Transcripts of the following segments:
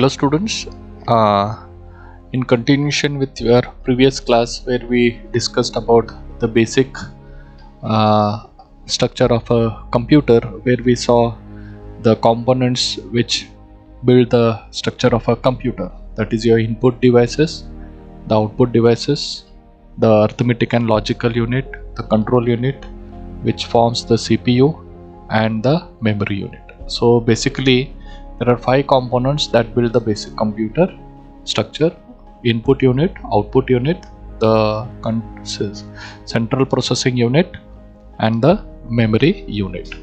Hello students, in continuation with your previous class where we discussed about the basic structure of a computer, where we saw the components which build the structure of a computer, that is your input devices, the output devices, the arithmetic and logical unit, the control unit which forms the CPU, and the memory unit. So basically there are 5 components that build the basic computer structure: input unit, output unit, the central processing unit, and the memory unit.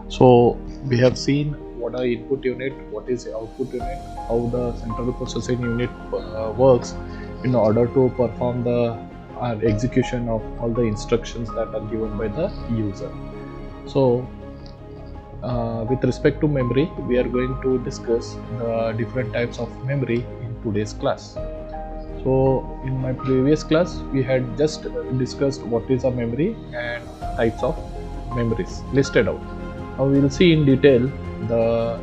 So we have seen what are input unit, what is the output unit, how the central processing unit works in order to perform the execution of all the instructions that are given by the user. So with respect to memory, we are going to discuss the different types of memory in today's class. So in my previous class we had just discussed what is a memory and types of memories listed out. Now we will see in detail the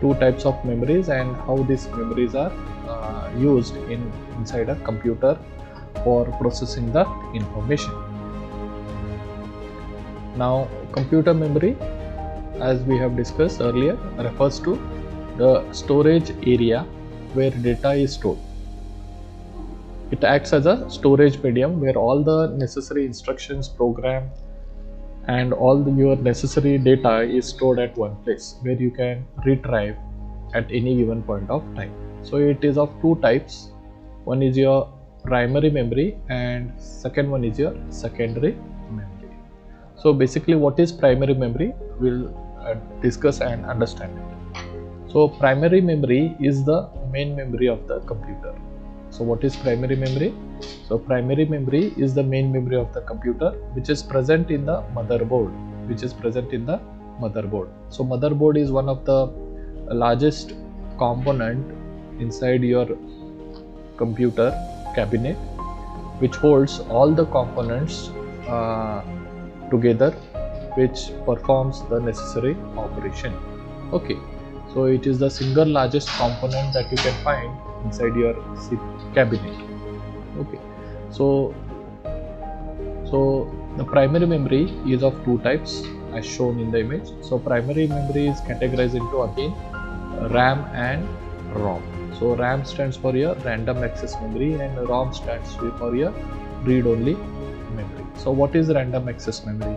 2 types of memories and how these memories are used inside a computer for processing the information. Now computer memory, as we have discussed earlier, refers to the storage area where data is stored. It acts as a storage medium where all the necessary instructions, program, and all your necessary data is stored at one place where you can retrieve at any given point of time. So it is of 2 types. One is your primary memory and second one is your secondary memory. So basically what is primary memory, we'll discuss and understand it. So primary memory is the main memory of the computer. So what is primary memory? So primary memory is the main memory of the computer which is present in the motherboard. So motherboard is one of the largest component inside your computer cabinet, which holds all the components together, which performs the necessary operation. Okay, so it is the single largest component that you can find inside your cabinet. Okay, so the primary memory is of 2 types as shown in the image. So primary memory is categorized into again RAM and ROM. So RAM stands for your random access memory and ROM stands for your read-only memory. So what is random access memory?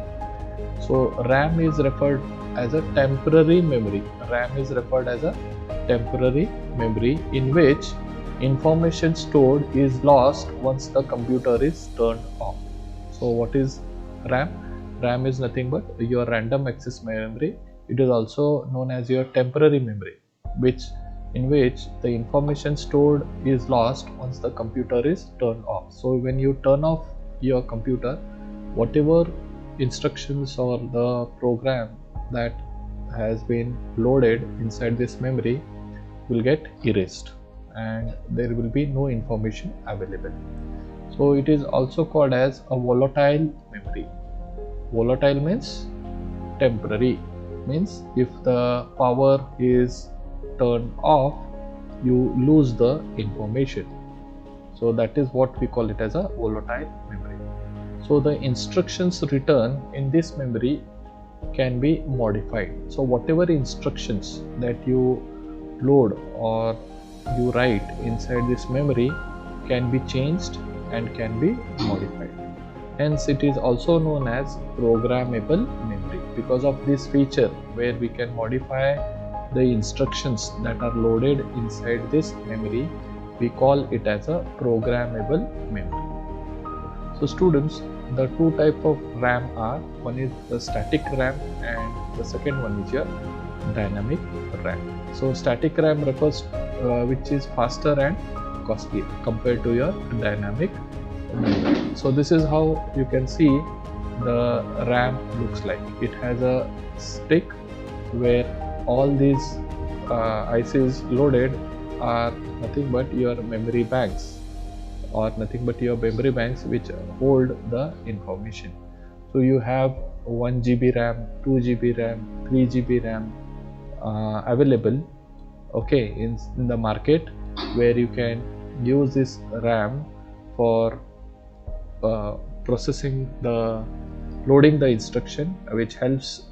So RAM is referred as a temporary memory. RAM is referred as a temporary memory in which information stored is lost once the computer is turned off. So what is RAM? RAM is nothing but your random access memory. It is also known as your temporary memory, in which the information stored is lost once the computer is turned off. So when you turn off your computer, whatever instructions or the program that has been loaded inside this memory will get erased and there will be no information available. So it is also called as a volatile memory. Volatile means temporary, means if the power is turned off, you lose the information. So that is what we call it as a volatile memory. So the instructions written in this memory can be modified. So whatever instructions that you load or you write inside this memory can be changed and can be modified. Hence it is also known as programmable memory because of this feature where we can modify the instructions that are loaded inside this memory. We call it as a programmable memory. So students, the 2 types of RAM are, one is the static RAM and the second one is your dynamic RAM. So static RAM refers which is faster and costly compared to your dynamic memory. So this is how you can see the RAM looks like. It has a stick where all these ICs loaded are nothing but your memory banks which hold the information. So you have 1 GB RAM, 2 GB RAM, 3 GB RAM available okay, in the market, where you can use this RAM for processing the loading the instruction, which helps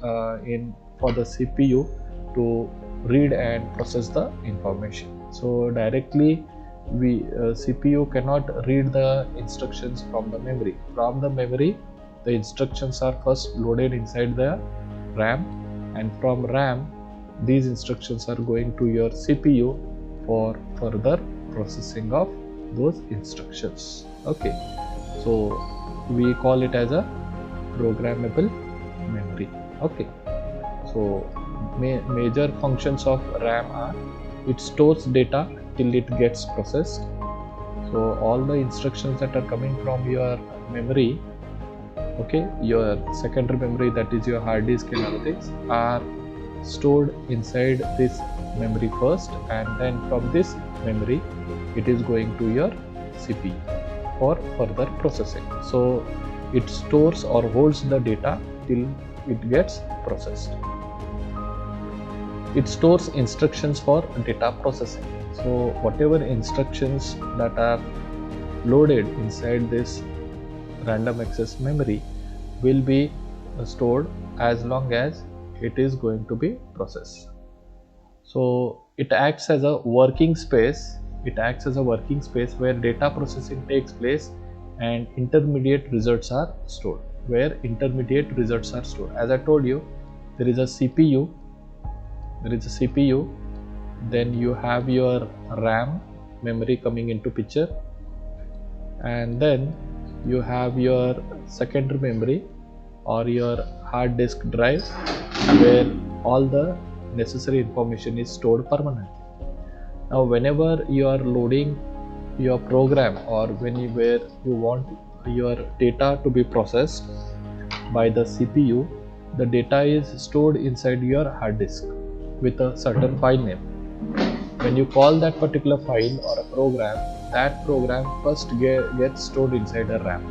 in for the CPU to read and process the information. So directly CPU cannot read the instructions from the memory. From the memory, the instructions are first loaded inside the RAM, and from RAM these instructions are going to your CPU for further processing of those instructions. Okay, so we call it as a programmable memory. Okay, so major functions of RAM are: it stores data till it gets processed. So all the instructions that are coming from your memory, okay, your secondary memory, that is your hard disk and other things, are stored inside this memory first, and then from this memory it is going to your CPU for further processing. So it stores or holds the data till it gets processed. It stores instructions for data processing. So whatever instructions that are loaded inside this random access memory will be stored as long as it is going to be processed. So it acts as a working space. It acts as a working space where data processing takes place and intermediate results are stored. Where intermediate results are stored, as I told you, there is a CPU. Then you have your RAM memory coming into picture, and then you have your secondary memory or your hard disk drive, where all the necessary information is stored permanently. Now whenever you are loading your program, or where you want your data to be processed by the CPU, the data is stored inside your hard disk with a certain file name. When you call that particular file or a program, that program first gets stored inside a RAM.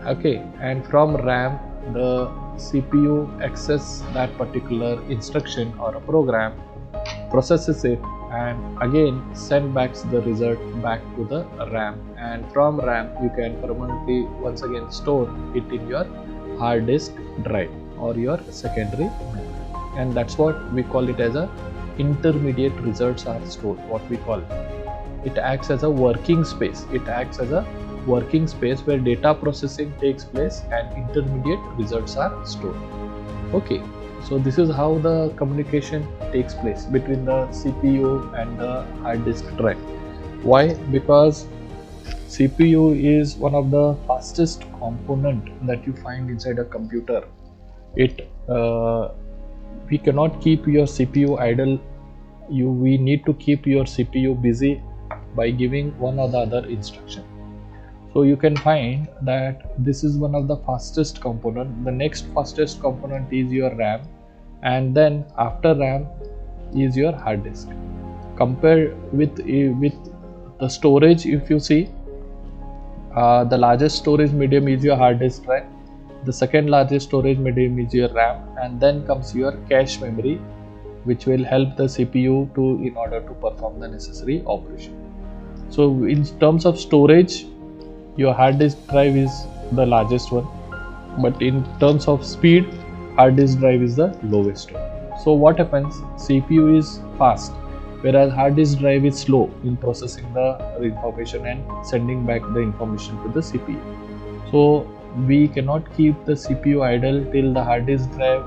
Okay, and from RAM the CPU accesses that particular instruction or a program, processes it, and again send back the result back to the RAM, and from RAM you can permanently once again store it in your hard disk drive or your secondary memory. And that's what we call it as a intermediate results are stored. What we call it acts as a working space. It acts as a working space where data processing takes place and intermediate results are stored. Okay, so this is how the communication takes place between the CPU and the hard disk drive. Why? Because CPU is one of the fastest component that you find inside a computer. We cannot keep your CPU idle. We need to keep your CPU busy by giving one or the other instruction. So you can find that this is one of the fastest component. The next fastest component is your RAM, and then after RAM is your hard disk. Compared with the storage, if you see, the largest storage medium is your hard disk drive. The second largest storage medium is your RAM, and then comes your cache memory, which will help the CPU in order to perform the necessary operation. So in terms of storage, your hard disk drive is the largest one, but in terms of speed, hard disk drive is the lowest one. So what happens? CPU is fast, whereas hard disk drive is slow in processing the information and sending back the information to the CPU. So we cannot keep the CPU idle till the hard disk drive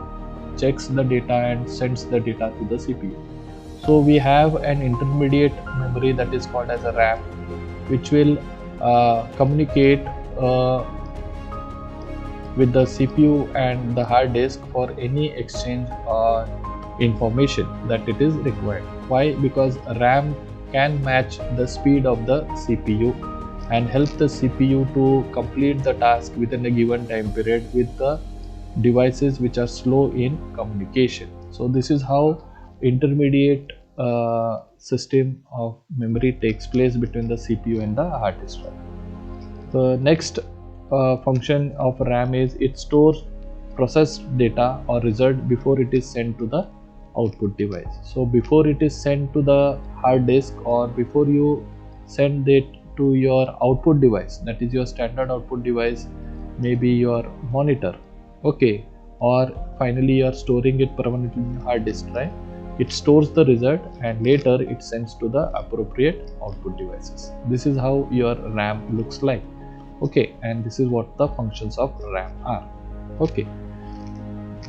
checks the data and sends the data to the CPU. So we have an intermediate memory that is called as a RAM, which will communicate with the CPU and the hard disk for any exchange or information that it is required. Why? Because RAM can match the speed of the CPU and help the CPU to complete the task within a given time period with the devices which are slow in communication. So this is how intermediate system of memory takes place between the CPU and the hard disk drive. The next function of RAM is it stores processed data or result before it is sent to the output device. So before it is sent to the hard disk, or before you send it to your output device, that is your standard output device, maybe your monitor, okay, or finally you are storing it permanently in your hard disk drive, it stores the result and later it sends to the appropriate output devices. This is how your RAM looks like, okay, and this is what the functions of RAM are, okay.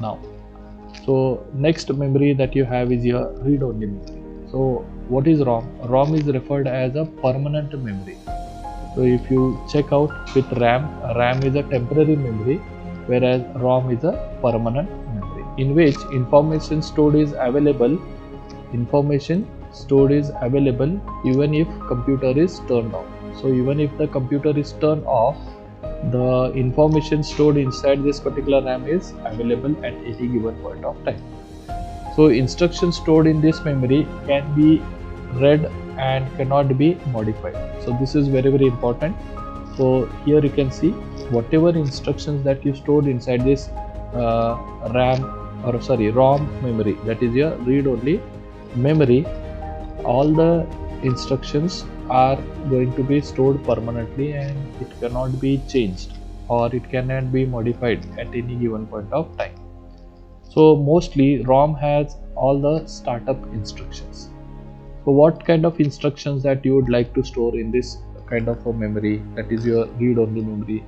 Now, so next memory that you have is your read-only memory. So what is ROM? ROM is referred as a permanent memory. So if you check out with RAM, RAM is a temporary memory, whereas ROM is a permanent memory, in which information stored is available even if computer is turned off. So even if the computer is turned off, the information stored inside this particular RAM is available at any given point of time. So instructions stored in this memory can be read and cannot be modified. So this is very, very important. So here you can see whatever instructions that you stored inside this ROM memory, that is your read-only memory, all the instructions are going to be stored permanently and it cannot be changed or it cannot be modified at any given point of time. So mostly ROM has all the startup instructions. So what kind of instructions that you would like to store in this kind of a memory, that is your read-only memory?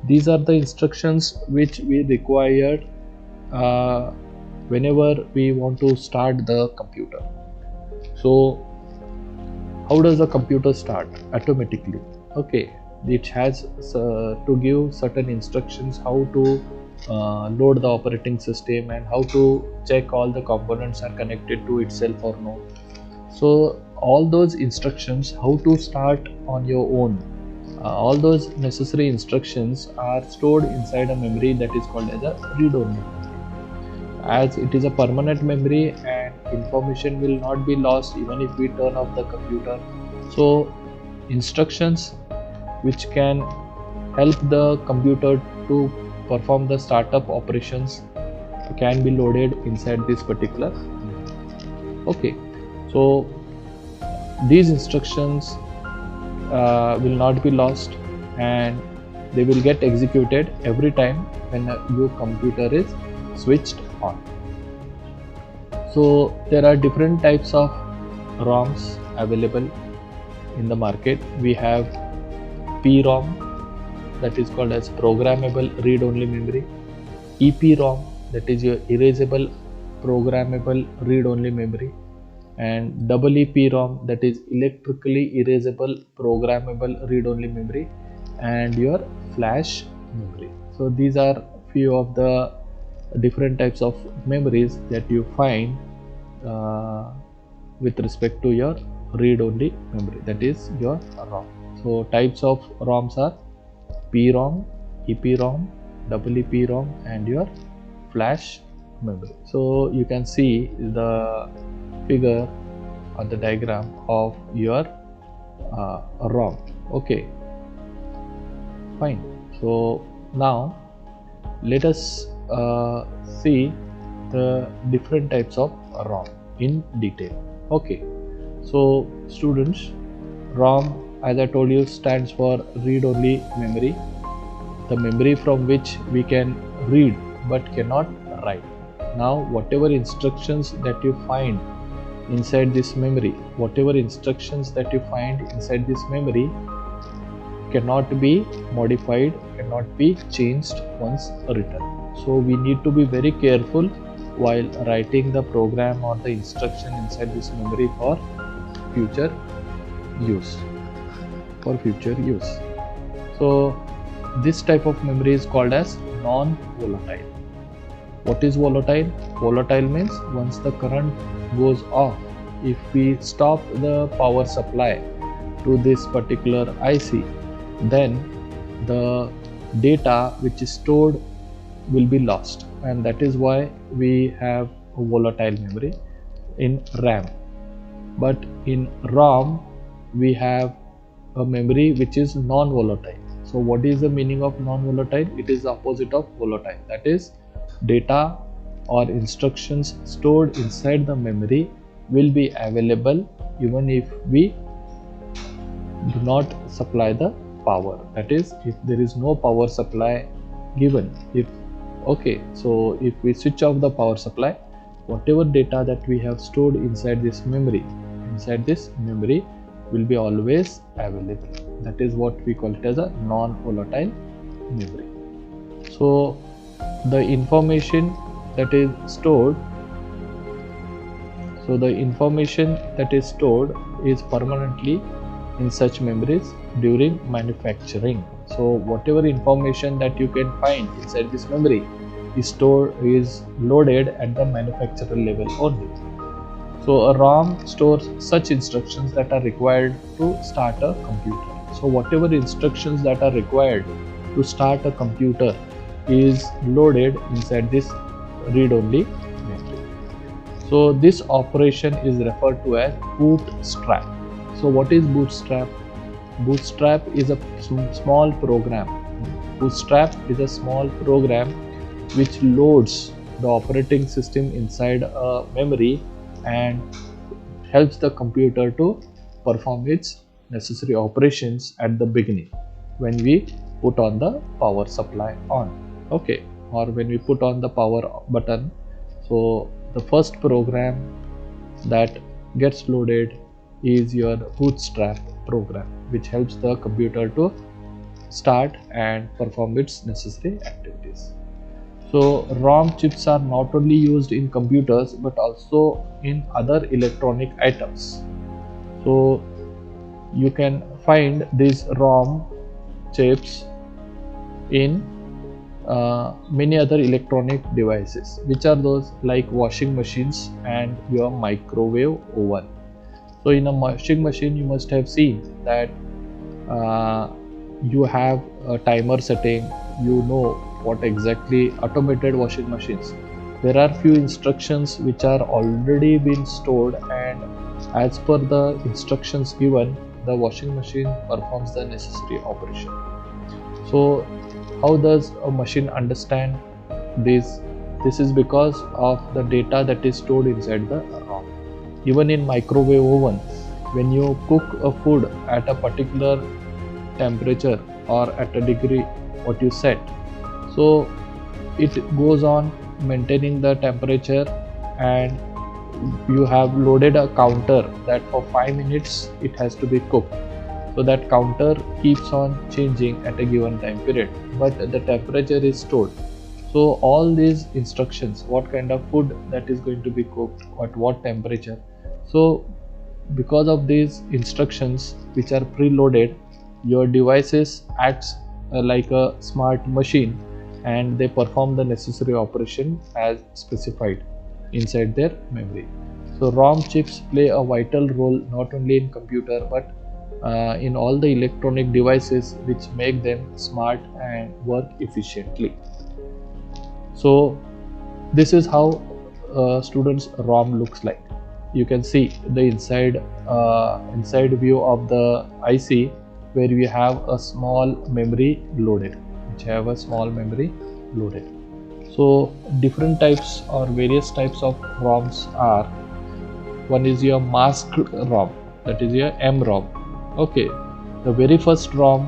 These are the instructions which we require whenever we want to start the computer. So how does the computer start? Automatically, okay, it has to give certain instructions how to load the operating system and how to check all the components are connected to itself or no. So all those instructions how to start on your own, all those necessary instructions are stored inside a memory that is called as a read-only memory. As it is a permanent memory and information will not be lost even if we turn off the computer, so instructions which can help the computer to perform the startup operations can be loaded inside this particular memory. Okay, so these instructions will not be lost and they will get executed every time when your computer is switched on. So there are different types of ROMs available in the market. We have PROM, that is called as programmable read-only memory, EPROM, that is your erasable programmable read-only memory, and EEPROM, that is electrically erasable programmable read-only memory, and your flash memory. So these are few of the different types of memories that you find with respect to your read-only memory, that is your ROM. So types of ROMs are PROM, EPROM, EEPROM, and your flash memory. So you can see the figure or the diagram of your ROM. Okay, fine. So now let us see the different types of ROM in detail. Okay, so students, ROM, as I told you, stands for read-only memory, the memory from which we can read but cannot write. Now whatever instructions that you find inside this memory, cannot be modified, cannot be changed once written. So we need to be very careful while writing the program or the instruction inside this memory for future use. So this type of memory is called as non-volatile. What is volatile? Volatile means once the current goes off, if we stop the power supply to this particular IC, then the data which is stored will be lost, and that is why we have a volatile memory in RAM. But in ROM we have a memory which is non-volatile. So what is the meaning of non-volatile? It is the opposite of volatile, that is data or instructions stored inside the memory will be available even if we do not supply the power. That is, if there is no power supply given. So if we switch off the power supply, whatever data that we have stored inside this memory will be always available. That is what we call it as a non-volatile memory. So the information that is stored is permanently in such memories during manufacturing. So whatever information that you can find inside this memory is loaded at the manufacturer level only. So a ROM stores such instructions that are required to start a computer. So whatever instructions that are required to start a computer is loaded inside this read-only memory. So this operation is referred to as bootstrap. So what is bootstrap? Bootstrap is a small program. Bootstrap is a small program which loads the operating system inside a memory and helps the computer to perform its necessary operations at the beginning when we put on the power supply on, or when we put on the power button. So the first program that gets loaded is your bootstrap program, which helps the computer to start and perform its necessary activities. So ROM chips are not only used in computers but also in other electronic items. So you can find these ROM chips in many other electronic devices, which are those like washing machines and your microwave oven. So in a washing machine, you must have seen that you have a timer setting. You know what exactly automated washing machines. There are few instructions which are already been stored, and as per the instructions given, the washing machine performs the necessary operation. So how does a machine understand this? This is because of the data that is stored inside the ROM. Even in microwave oven, when you cook a food at a particular temperature or at a degree what you set, so it goes on maintaining the temperature, and you have loaded a counter that for 5 minutes it has to be cooked. So that counter keeps on changing at a given time period, but the temperature is stored. So all these instructions, what kind of food that is going to be cooked at what temperature, so because of these instructions which are preloaded, your devices acts like a smart machine, and they perform the necessary operation as specified inside their memory. So ROM chips play a vital role not only in computer but in all the electronic devices which make them smart and work efficiently. So this is how students ROM looks like. You can see the inside view of the IC, where we have a small memory loaded, So different types or various types of ROMs are: one is your masked ROM, that is your MROM. The very first ROM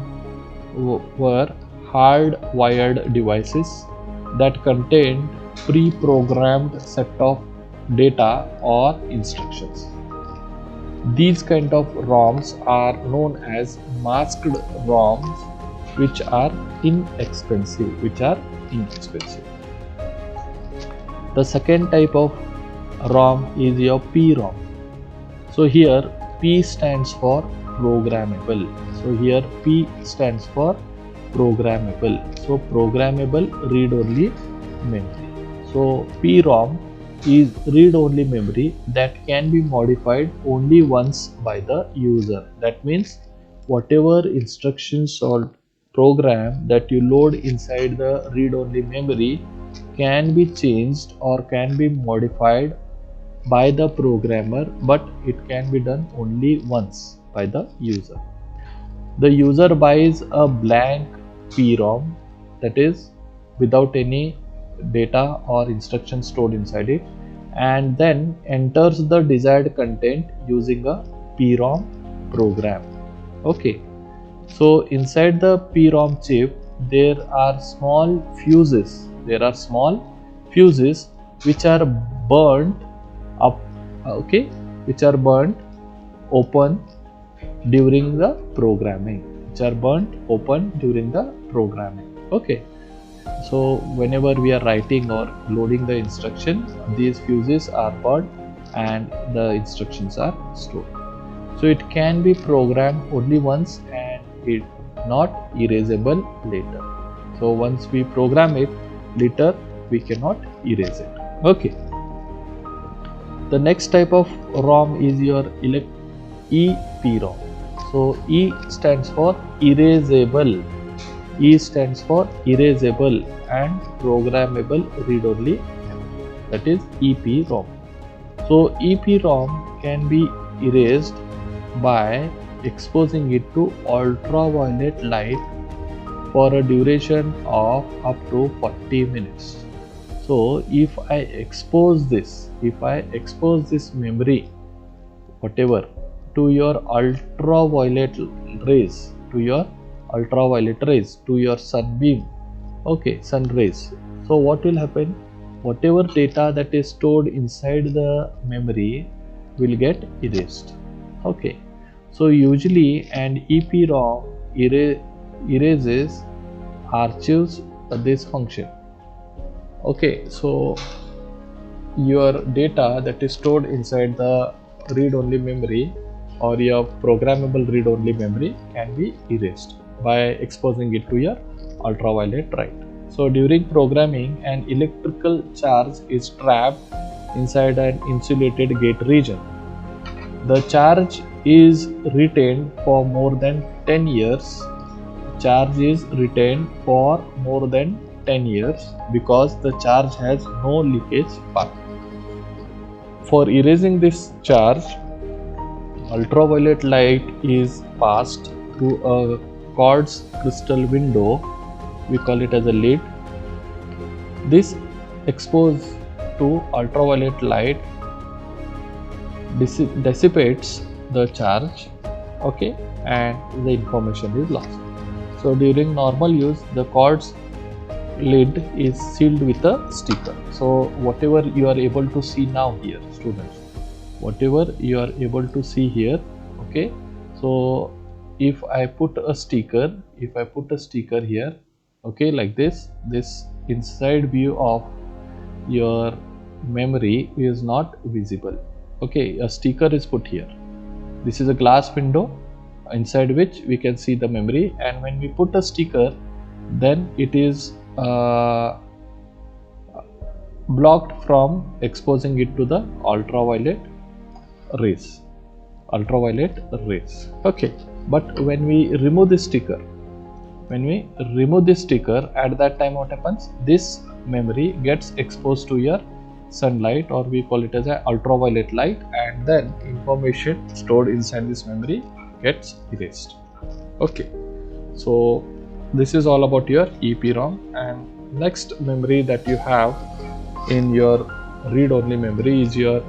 were hardwired devices that contained pre-programmed set of data or instructions. These kind of ROMs are known as masked ROMs, which are inexpensive. The second type of ROM is your PROM. So here P stands for programmable. So here P stands for programmable. So programmable read-only memory. So PROM is read-only memory that can be modified only once by the user. That means whatever instructions or program that you load inside the read-only memory can be changed or can be modified by the programmer, but it can be done only once by the user. The user buys a blank PROM, that is without any data or instructions stored inside it, and then enters the desired content using a PROM program. Okay, so inside the PROM chip there are small fuses. Which are burnt up, okay, which are burnt open during the programming. Okay, so whenever we are writing or loading the instruction, these fuses are burnt and the instructions are stored. So it can be programmed only once and it not erasable later. So once we program it, later we cannot erase it. Okay, the next type of ROM is your EPROM. So E stands for erasable and programmable read-only memory, that is EPROM. So EPROM can be erased by exposing it to ultraviolet light for a duration of up to 40 minutes. So if I expose this memory, whatever, to your ultraviolet rays, to your sunbeam, okay, sun rays, so what will happen? Whatever data that is stored inside the memory will get erased. Okay, so usually an EPROM erases archives this function. Okay, so your data that is stored inside the read-only memory or your programmable read-only memory can be erased by exposing it to your ultraviolet light. So during programming, an electrical charge is trapped inside an insulated gate region. The charge is retained for more than 10 years. Because the charge has no leakage path. For erasing this charge, ultraviolet light is passed through a quartz crystal window. We call it as a lid. This exposed to ultraviolet light dissipates the charge, okay, and the information is lost. So during normal use, the quartz lid is sealed with a sticker. So whatever you are able to see now here, students, okay, so if I put a sticker here, okay, like this inside view of your memory is not visible. Okay, a sticker is put here. This is a glass window inside which we can see the memory, and when we put a sticker, then it is blocked from exposing it to the ultraviolet rays. Okay, but when we remove this sticker, at that time what happens? This memory gets exposed to your sunlight, or we call it as an ultraviolet light, and then information stored inside this memory gets erased. Okay, so this is all about your EPROM. And next memory that you have in your read-only memory is your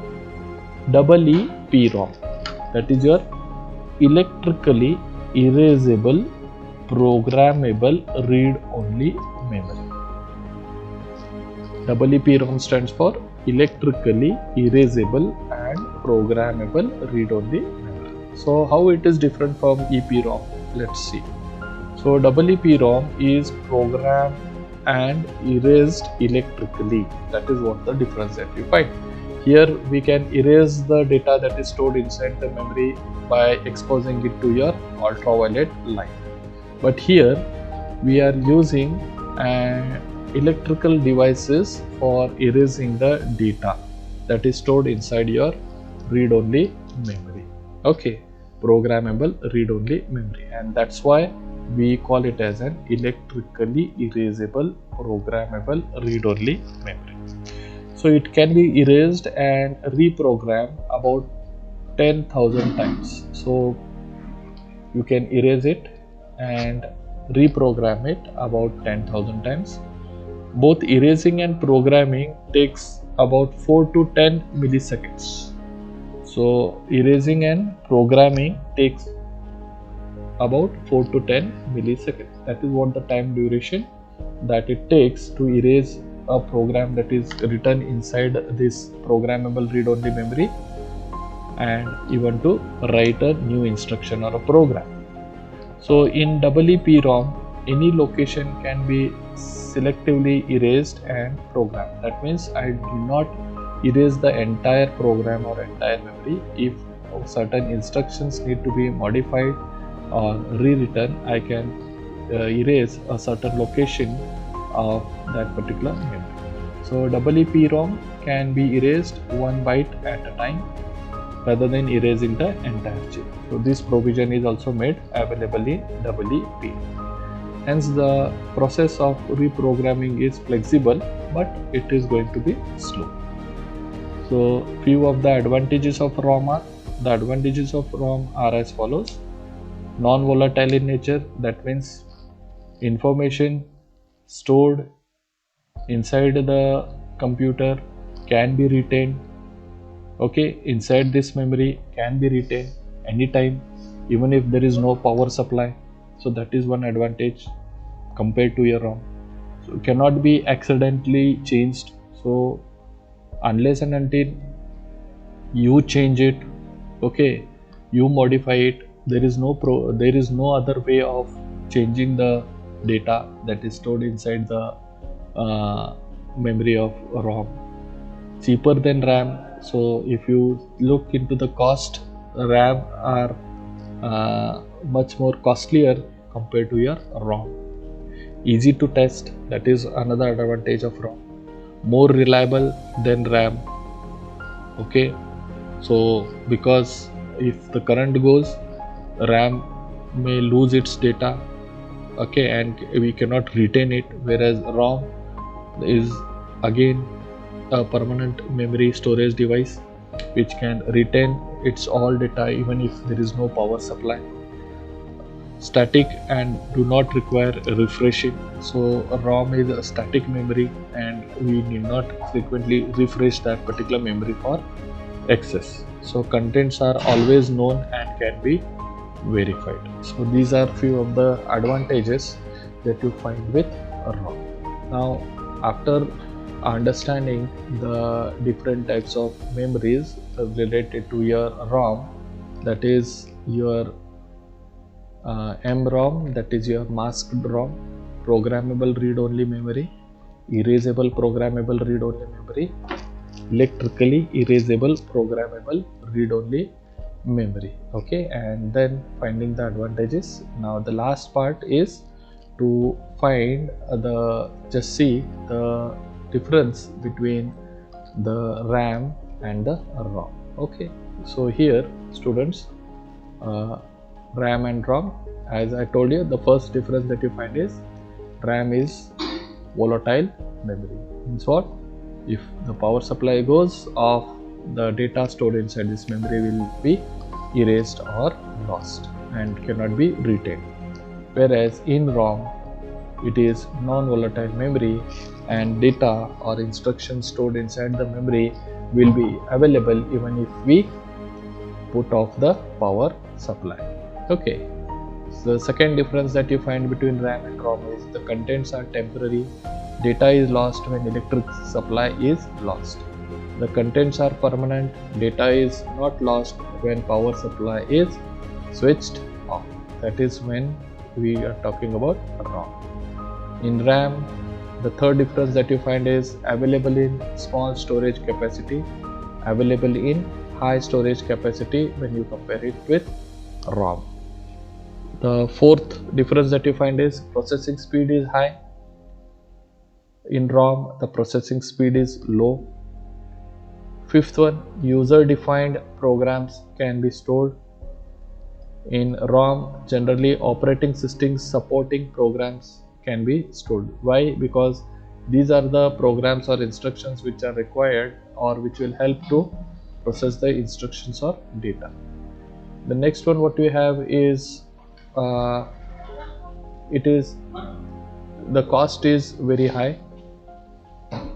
EEPROM, that is your electrically erasable programmable read-only memory. EEPROM stands for electrically erasable and programmable read-only memory. So how it is different from EPROM? Let's see. So EEPROM is programmed and erased electrically. That is what the difference that you find. Here we can erase the data that is stored inside the memory by exposing it to your ultraviolet light. But here we are using electrical devices for erasing the data that is stored inside your read-only memory. Okay, programmable read-only memory, and that's why we call it as an electrically erasable programmable read-only memory. So it can be erased and reprogrammed about 10,000 times. So you can erase it and reprogram it about 10,000 times. both erasing and programming takes about 4 to 10 milliseconds. So erasing and programming takes about 4 to 10 milliseconds. That is what the time duration that it takes to erase a program that is written inside this programmable read-only memory and even to write a new instruction or a program. So in EEPROM, any location can be selectively erased and programmed. That means I do not erase the entire program or entire memory. If certain instructions need to be modified or rewritten, I can erase a certain location of that particular memory. So EEPROM can be erased one byte at a time rather than erasing the entire chip. So this provision is also made available in EEP. Hence the process of reprogramming is flexible, but it is going to be slow. So few of the advantages of ROM are, the advantages of ROM are as follows. Non-volatile in nature, that means information stored inside the computer can be retained. Okay, inside this memory can be retained anytime, even if there is no power supply. So that is one advantage compared to your ROM. So it cannot be accidentally changed. So unless and until you change it, okay, you modify it, there is no other way of changing the data that is stored inside the memory of ROM. Cheaper than RAM. So if you look into the cost, RAM are much more costlier compared to your ROM. Easy to test, that is another advantage of ROM. More reliable than RAM. Okay, so because if the current goes, RAM may lose its data, okay, and we cannot retain it, whereas ROM is again a permanent memory storage device which can retain its all data even if there is no power supply. Static and do not require refreshing. So ROM is a static memory and we need not frequently refresh that particular memory for access. So contents are always known and can be verified. So these are few of the advantages that you find with ROM. Now after understanding the different types of memories related to your ROM, that is your MROM, that is your masked ROM, programmable read-only memory, erasable programmable read-only memory, electrically erasable programmable read-only memory. Okay, and then finding the advantages. Now the last part is to find just see the difference between the RAM and the ROM. Okay, so here students, RAM and ROM, as I told you, the first difference that you find is RAM is volatile memory. Means what? If the power supply goes off, the data stored inside this memory will be erased or lost and cannot be retained. Whereas in ROM, it is non-volatile memory and data or instructions stored inside the memory will be available even if we put off the power supply. Okay, so the second difference that you find between RAM and ROM is the contents are temporary. Data is lost when electric supply is lost. The contents are permanent. Data is not lost when power supply is switched off. That is when we are talking about ROM. In RAM, the third difference that you find is available in small storage capacity, available in high storage capacity when you compare it with ROM. The fourth difference that you find is processing speed is high. In ROM, the processing speed is low. Fifth one, user defined programs can be stored. In ROM, generally operating systems supporting programs can be stored. Why? Because these are the programs or instructions which are required or which will help to process the instructions or data. The next one what we have is the cost is very high.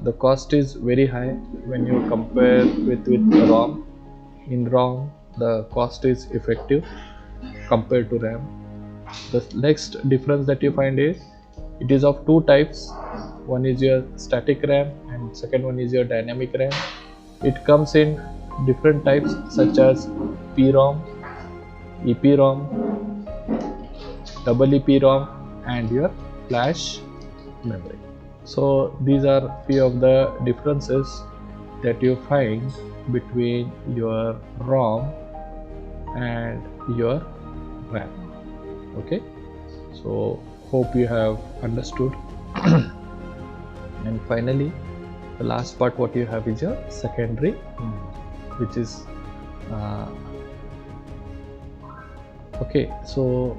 the cost is very high when you compare with ROM. In ROM, the cost is effective compared to RAM. The next difference that you find is it is of two types. One is your static RAM and second one is your dynamic RAM. It comes in different types such as PROM, EPROM, double EPROM and your flash memory. So these are few of the differences that you find between your ROM and your RAM. Okay, so hope you have understood. And finally, the last part what you have is your secondary, which is okay. So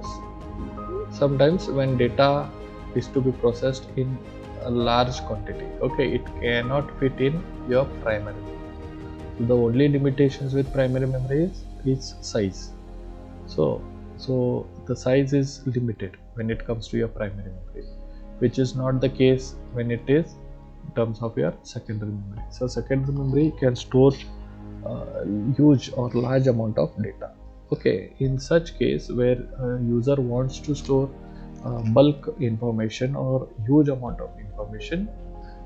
sometimes when data is to be processed in a large quantity, okay, it cannot fit in your primary. The only limitations with primary memory is its size. So the size is limited when it comes to your primary memory, which is not the case when it is in terms of your secondary memory. So secondary memory can store huge or large amount of data. Okay, in such case where a user wants to store bulk information or huge amount of information,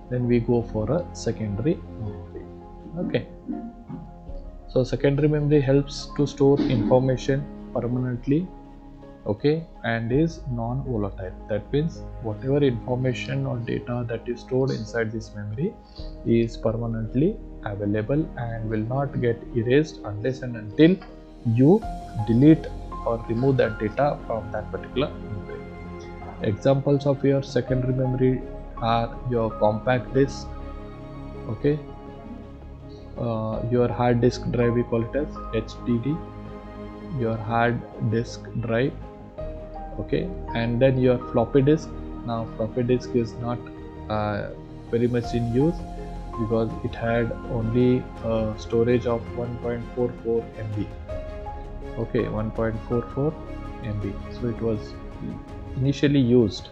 then we go for a secondary memory. Okay, so secondary memory helps to store information permanently, okay, and is non-volatile. That means whatever information or data that is stored inside this memory is permanently available and will not get erased unless and until you delete or remove that data from that particular memory. Examples of your secondary memory are your compact disk, okay, your hard disk drive, we call it as HDD, your hard disk drive, okay, and then your floppy disk. Now floppy disk is not very much in use because it had only storage of 1.44 MB, okay, 1.44 MB. So it was initially used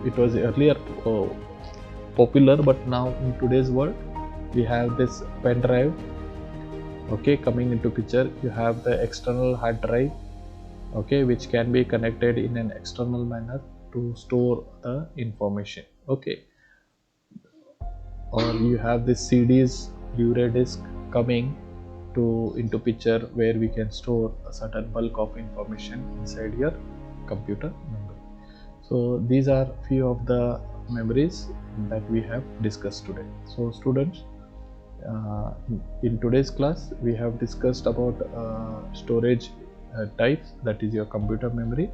it was earlier popular, but now in today's world we have this pen drive, okay, coming into picture. You have the external hard drive, okay, which can be connected in an external manner to store the information, okay, or you have this CDs, Blu-ray disc coming into picture where we can store a certain bulk of information inside your computer memory. So these are few of the memories that we have discussed today. So students, in today's class we have discussed about storage types, that is your computer memory,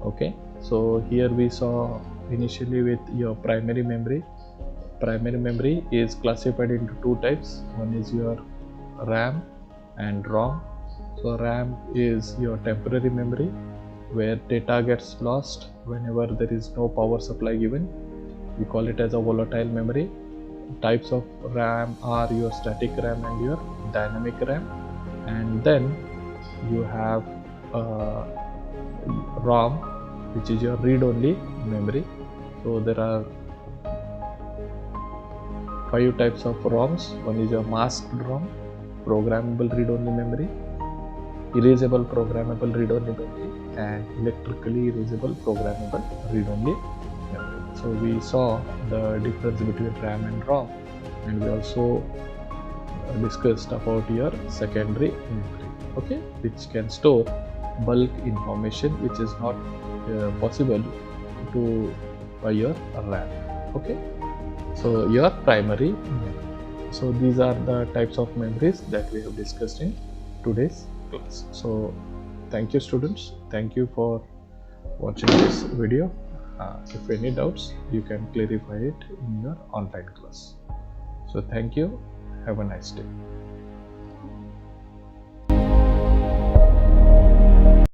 okay. So here we saw initially with your primary memory. Primary memory is classified into two types. One is your RAM and ROM. So RAM is your temporary memory where data gets lost whenever there is no power supply given. We call it as a volatile memory. Types of RAM are your static RAM and your dynamic RAM, and then you have ROM, which is your read-only memory. So there are 5 types of ROMs. One is your masked ROM, programmable read-only memory, erasable programmable read-only memory, and electrically erasable programmable read-only memory. So we saw the difference between RAM and ROM, and we also discussed about your secondary memory, okay, which can store bulk information which is not possible to by your RAM, okay. So your primary memory. So these are the types of memories that we have discussed in today's class. So thank you students, thank you for watching this video. If any doubts, you can clarify it in your online class. So thank you, have a nice day.